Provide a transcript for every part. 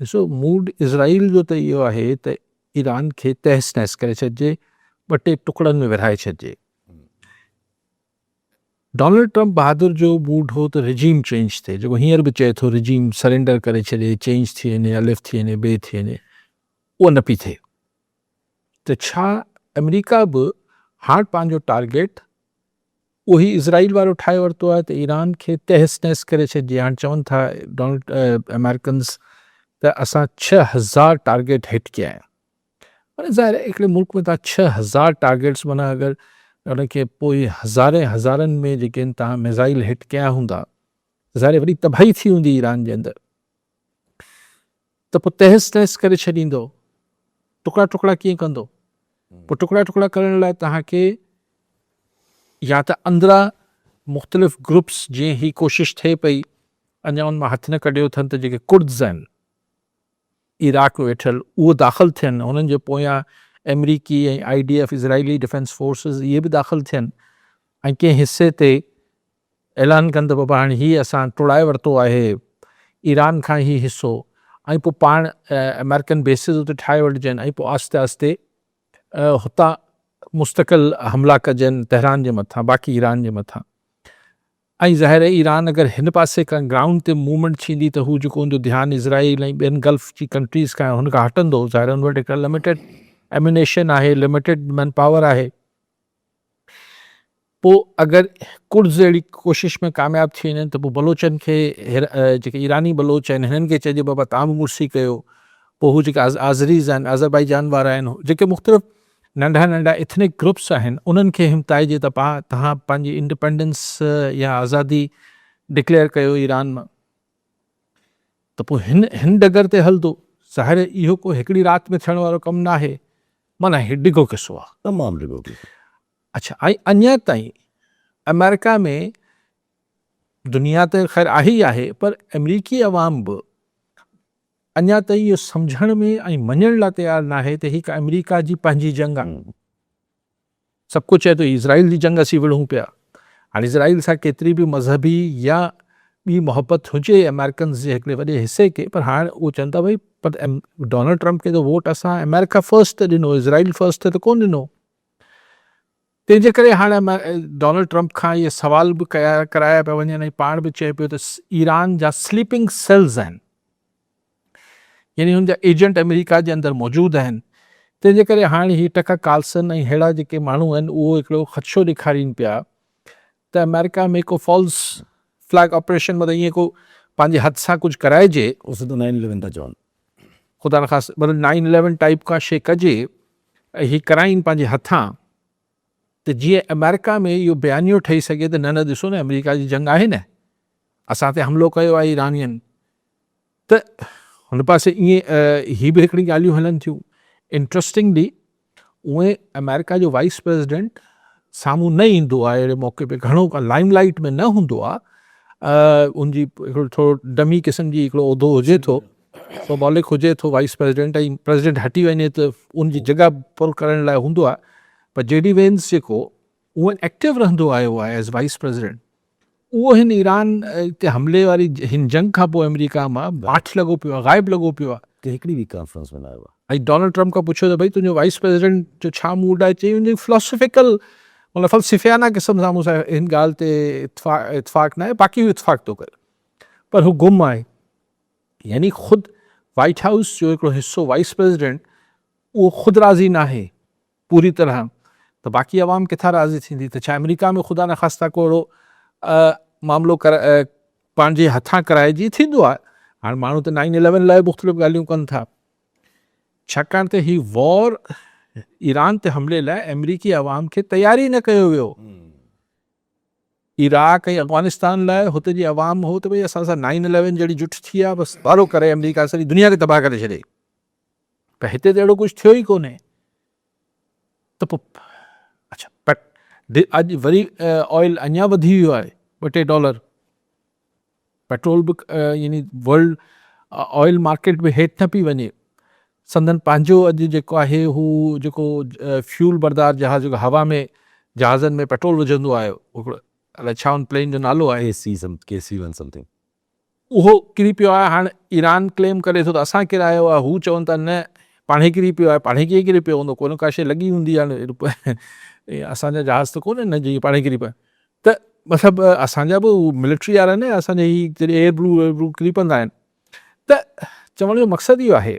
ॾिसो mood Israel जो त इहो आहे त ईरान खे तहस नहस करे छॾिजे, ॿ टे टुकड़नि में विरहाए छॾिजे। डोनाल्ड ट्रम्प बहादुर जो मूड हो त रिजीम चेंज थिए, जेको हींअर बि चए थो रिजीम सरेंडर करे छॾे, चेंज थी वञे, अलिफ थी वञे, ॿिए थी वञे, उहो न पई थिए। त छा अमेरिका बि हाणे पंहिंजो टारगेट उहो ई इज़राइल वारो ठाहे वरितो आहे त ईरान खे तहस नहस करे छॾिजे। हाणे चवनि था अमेरिकन्स त असां 6000 टारगेट हिट कया आहिनि। पर ज़ाहिर आहे हिकिड़े मुल्क में तव्हां 6000 टारगेट्स माना अगरि उनखे पोइ हज़ारनि में जेके आहिनि तव्हां मिज़ाइल हिट कया हूंदा, ज़ाहिर वरी तबाही थी हूंदी ईरान जे अंदरि, त पोइ तहस नहस करे छॾींदो, टुकड़ा टुकड़ा कीअं कंदो? पोइ टुकड़ा टुकड़ा करण लाइ तव्हांखे या त अंदरां मुख़्तलिफ़ ग्रुप्स, जीअं ही कोशिशि थिए पई, अञा उन मां हथु न कढियो अथनि त जेके कुर्द्स आहिनि इराक में वेठल, उहो दाख़िल थियनि, हुननि जे पोयां अमरीकी ऐं IDF इज़राइली डिफेंस फोर्सिस इहे बि दाख़िल थियनि ऐं कंहिं हिसे ते ऐलान कनि त बाबा हाणे हीअ असां टुड़ाए वरितो आहे ईरान खां ही हिसो, ऐं पोइ पाण अमेरिकन बेसिस उते ठाहे वठिजनि ऐं पोइ आस्ते आस्ते हुतां मुस्तक़िल हमला कजनि तेहरान जे मथां, बाक़ी ईरान जे मथां। ऐं ज़ाहिर आहे ईरान अगरि हिन पासे खां ग्राउंड ते मूवमेंट थींदी त हू जेको हुनजो ध्यानु इज़राइल ऐं ॿियनि गल्फ जी कंट्रीज़ खां हुन खां हटंदो। ज़ाहिर हुन वटि हिकु लिमिटेड एम्यूनेशन आहे, लिमिटेड मैन पावर आहे। पोइ अगरि कुर्ज़ अहिड़ी कोशिशि में कामयाबु थी वञनि त पोइ बलोचनि खे जेके ईरानी बलोच आहिनि हिननि खे चइजे बाबा तव्हां बि मुर्सी कयो। पोइ हू जेके आज़रीज़ आहिनि, अज़रबाईजान वारा आहिनि, जेके मुख़्तलिफ़ नंढा नंढा एथनिक ग्रुप्स आहिनि, उन्हनि खे हिमताइजे त तव्हां पंहिंजी इंडिपेंडेंस या आज़ादी डिक्लेयर कयो ईरान मां। त पोइ हिन डगर ते हलंदो। ज़ाहिर इहो को हिकिड़ी राति में थियण वारो कमु न आहे, माना हीउ डिघो किसो आहे, तमामु डिघो किसो। अच्छा, ऐं अञा ताईं अमेरिका में, दुनिया त ख़ैर आहे ई आहे, पर अमरीकी अवाम बि अञा ताईं इहो सम्झण में ऐं मञण लाइ तयारु न आहे त हिकु अमेरिका जी पंहिंजी जंग आहे। सभु कुझु चए थो इज़राइल जी जंग असीं विढ़ूं पिया। हाणे इज़राइल सां केतिरी बि मज़हबी या ॿी मोहबत हुजे अमेरिकन्स जे हिकिड़े वॾे हिसे खे, पर हाणे उहो चवनि था भई पर डोनाल्ड ट्रम्प खे त वोट असां अमेरिका फर्स्ट त ॾिनो, इज़राइल फर्स्ट त कोन ॾिनो। तंहिंजे करे हाणे डोनाल्ड ट्रम्प खां इहे सवाल बि कराया पिया वञनि ऐं पाण बि चए पियो त ईरान जा स्लीपिंग सेल्स आहिनि, यानी हुनजा एजेंट अमेरिका जे अंदरि मौजूदु आहिनि। तंहिंजे करे हाणे ही टकर कार्लसन ऐं अहिड़ा जेके माण्हू आहिनि उहो हिकिड़ो ख़दशो ॾेखारीनि पिया त अमेरिका में को फॉल्स फ्लैग ऑपरेशन, मतिलबु ईअं को पंहिंजे हथ सां कुझु कराइजे, उस तो 9/11 था चवनि, ख़ुदा न ख़ासि मतिलबु 9/11 टाइप का शइ कजे ऐं ही कराइनि पंहिंजे हथां, त जीअं अमेरिका में इहो बयानियो ठही सघे त न ॾिसो न अमेरिका जी जंग आहे न, असां ते हमिलो कयो आहे ईरानियुनि। त हुन पासे ईअं ही बि हिकिड़ी ॻाल्हियूं हलनि थियूं। इंट्रस्टिंगली उहे अमेरिका जो वाइस प्रेसिडेंट साम्हूं न ईंदो आहे अहिड़े मौक़े पे, घणो लाइमलाइट में न हूंदो आहे, उनजी हिकिड़ो थोरो डमी क़िस्म जी हिकिड़ो उहिदो हुजे थो, सिंबॉलिक हुजे थो वाइस प्रेसिडेंट, ऐं प्रेसिडेंट हटी वञे त उनजी जॻह पुर करण लाइ हूंदो आहे। पर JD वेंस जेको उहो एक्टिव रहंदो आयो आहे एज़ वाइस प्रेसिडेंट, उहो हिन ईरान ते हमले वारी हिन जंग खां पोइ अमेरिका मां बाठ लॻो पियो आहे, ग़ाइबु लॻो पियो आहे। त हिकिड़ी बि कॉन्फ्रेंस में न आयो आहे। ऐं डोनाल्ड ट्रम्प खां पुछियो त भई तुंहिंजो वाइस प्रेसिडेंट जो छा मूड आहे, चई उनजी फिलोसफिकल मतिलबु फ़लसिफ़ियाना क़िस्म सां मूंसां हिन ॻाल्हि ते इतफ़ाक़ न आहे, बाक़ी इतफ़ाक़ थो करे, पर हू गुम आहे। यानी ख़ुदि वाइट हाउस जो हिकिड़ो हिसो वाइस प्रेसिडेंट उहो ख़ुदि राज़ी न आहे पूरी तरह, त बाक़ी अवाम किथां राज़ी थींदी? त छा अमेरिका में ख़ुदा न ख़ास्ता को अहिड़ो मामिलो पंहिंजे हथां कराइजी थींदो आहे? हाणे माण्हू त 9/11 लाइ मुख़्तलिफ़ ॻाल्हियूं कनि था, छाकाणि त ही वॉर ईरान ते हमले लाइ अमरीकी अवाम खे तयारी न कयो वियो। इराक ऐं अफ़गानिस्तान लाइ हुते जी अवाम हो त भई असां सां 9/11 जहिड़ी जुठ थी आहे, बसि वारो करे अमरीका सॼी दुनिया खे तबाह करे छॾे, पर हिते त अहिड़ो कुझु थियो ई कोन्हे। त पोइ अच्छा, अॼु वरी ऑयल अञा वधी वियो आहे, $2 पेट्रोल बि यानी वर्ल्ड ऑयल मार्केट में हेठि न पई वञे। संदन पंहिंजो अॼु जेको आहे हू जेको फ्यूल बरदार जहाज़, जेको हवा में जहाज़नि में पेट्रोल विझंदो आहे, हिकिड़ो अलाए छा उन प्लेन जो नालो आहे, KC1 समथिंग, उहो किरी पियो आहे। हाणे ईरान क्लेम करे थो त असां किरायो आहे, हू चवनि था न पाण ई किरी पियो आहे। पाण ई कीअं किरी पियो हूंदो, कोन का शइ लॻी हूंदी आहे, असांजा जहाज़ त कोन्हे न जी पाण ई किरी पिया। त मतिलबु असांजा बि मिलिट्री वारा न असांजा ही जॾहिं एयर ब्लू किरी पवंदा आहिनि। त चवण जो मक़सदु इहो आहे,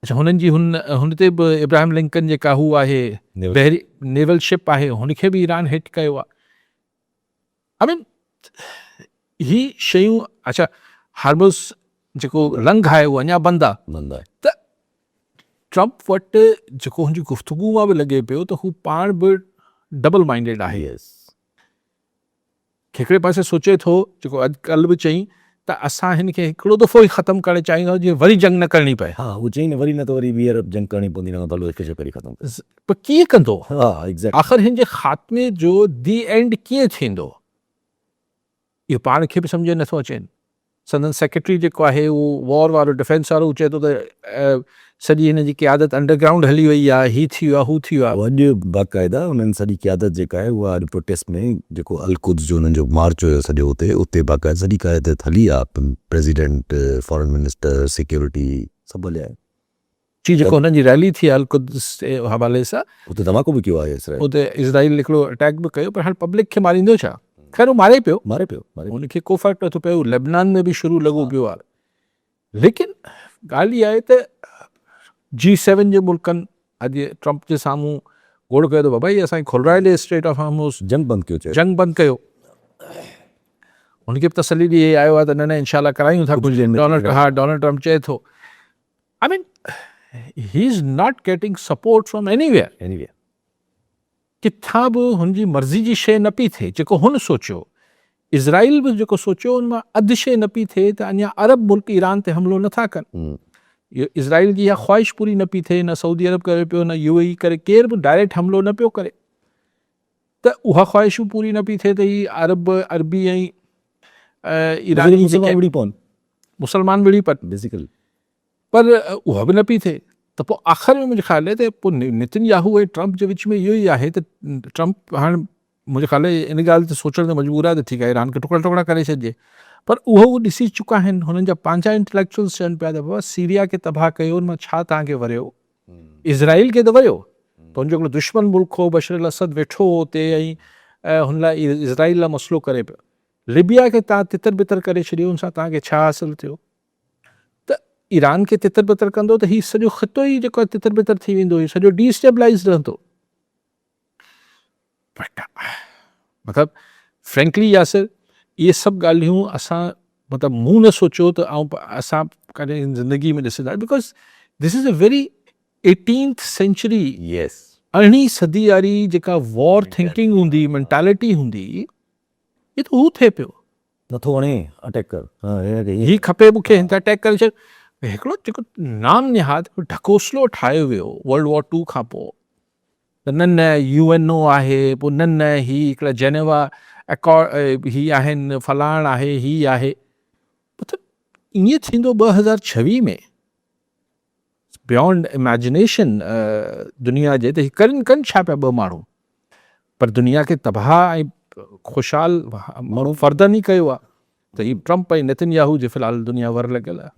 अच्छा हुननि जी हुन ते बि इब्राहिम लिंकन जेका हू आहे बहरी नेवल शिप आहे, हुनखे बि ईरान हिट कयो आहे। आई मीन ही शयूं, अच्छा हार्मोस जेको लंघ आहे उहो अञा बंदि आहे। त ट्रम्प वटि जेको हुनजी गुफ़्तगू मां बि लॻे पियो त हू पाण बि डबल माइंडेड आहे। हिकिड़े पासे सोचे थो, जेको अॼुकल्ह बि चई त असां हिन खे हिकिड़ो दफ़ो ई ख़तमु करे चाहींदा जीअं वरी जंग न करणी पए। हा हू चई न वरी न त वरी ॿीहर जंग करणी पवंदी, न त हिकु चक्कर ई ख़तमु। पर कीअं कंदो? हा एग्ज़ैक्ट। आख़िर हिन जे ख़ात्मे जो दी एंड कीअं थींदो, इहो पाण खे बि सम्झ नथो अचेनि। संदन सेक्रेटरी जेको आहे उहो वॉर वारो डिफेंस वारो चए थो त सॼी हिन जी क़यादत अंडरग्राउंड हली वई आहे, ही थी वियो आहे, हू थी वियो आहे। अॼु बाक़ाइदा उन्हनि सॼी क़यादत जेका आहे उहा अॼु प्रोटेस्ट में जेको अलकुद्स जो उन्हनि जो मार्च हुयो सॼो, उते बाक़ाइदा सॼी क़यादत हली आहे। प्रेसिडेंट, फॉरेन मिनिस्टर, सिक्योरिटी सभु हलिया आहे। जी जेको हुननि जी रैली थी अलकुद्स जे हवाले सां, उते धमाको बि कयो आहे इसराइल। उते इज़राइल हिकिड़ो अटैक बि कयो, पर हाणे पब्लिक खे मारींदो छा? ख़ैर उहो मारे पियो, हुनखे को फ़र्क़ु नथो पियो। लेबनान में बि शुरू लॻो पियो आहे। लेकिन ॻाल्हि इहा आहे त G7 जे मुल्कनि अॼु ट्रम्प जे साम्हूं घोड़ कयो त बाबा असांखे खुलराए ॾे स्ट्रेट ऑफ हार्मोस, जंग बंदि कयो, जंग बंदि कयो। हुनखे बि तसली ॾिए आयो आहे त न न इंशाल्लाह करायूं था कुझु। डोनाल्ड ट्रम्प चए थो, I mean he is not getting support from anywhere. किथां बि हुनजी मर्ज़ी जी शइ न पई थिए जेको हुन सोचियो। इज़राइल बि जेको सोचियो हुन मां अधु शइ न पई थिए त अञा अरब मुल्क ईरान ते हमिलो नथा कनि। इज़राइल जी इहा ख़्वाहिश पूरी न पई थिए, न सऊदी अरब करे पियो, न UAE करे, केर बि डायरेक्ट हमिलो न पियो करे। त उहा ख़्वाहिशूं पूरी न पई थिए त ही अरबी ऐं ईरानी मुसलमान विड़ी पन बेसिकली, पर उहा बि न पई थिए। त पोइ आख़िर में मुंहिंजे ख़्याल आहे त पोइ नेतन्याहू ऐं ट्रम्प जे विच में इहो ई आहे त ट्रम्प हाणे मुंहिंजे ख़्याल आहे इन ॻाल्हि ते सोचण ते मजबूर आहे त ठीकु आहे ईरान खे टुकड़ा टुकड़ा करे छॾिजे। पर उहो ॾिसी चुका आहिनि, हुननि जा पंहिंजा इंटेलेक्चुअल्स चवनि पिया त बाबा सीरिया खे तबाह कयो, हुन मां छा तव्हांखे वरियो? इज़राइल खे त वरियो, तुंहिंजो हिकिड़ो दुश्मन मुल्क हो, बशर अल असद वेठो हो उते ऐं हुन लाइ इज़राइल लाइ मसइलो करे पियो। लिबिया खे तव्हां तितर बितर करे छॾियो, हुन सां तव्हांखे छा हासिलु थियो? त ईरान खे तितर बितर कंदो त हीउ सॼो ख़ितो ई जेको आहे तितर बितर थी वेंदो, हीउ सॼो डिस्टेबलाइज़ रहंदो। मतिलबु फ्रेंकली यासिर इहे सभु ॻाल्हियूं असां मतिलबु मूं न सोचियो त असां कॾहिं ज़िंदगी में ॾिसंदा, because this is a very 18th century. Yes, 18वीं सदी वारी जेका वॉर थिंकिंग हूंदी, मेंटालिटी हूंदी, ये त हू थिए पियो। नथो वणे अटैक कर, ही खपे मूंखे, हिन ते अटैक करे छॾ। हिकिड़ो जेको नाम निहाद ढकोसलो ठाहियो वियो वर्ल्ड वॉर 2 खां पोइ, त न UNO आहे, पोइ न ही हिकिड़ा जेनेवा एकॉर्ड ही आहिनि, फलाण आहे, ही आहे। मतिलबु ईअं थींदो 2026 में बियॉन्ड इमेजिनेशन दुनिया जे, त कनि छा पिया ॿ माण्हू, पर दुनिया खे तबाह ऐं ख़ुशहाल माण्हू फर्दन ई कयो आहे। त ही ट्रम्प ऐं नेतन्याहू जे फ़िलहाल दुनिया वर लॻियल आहे।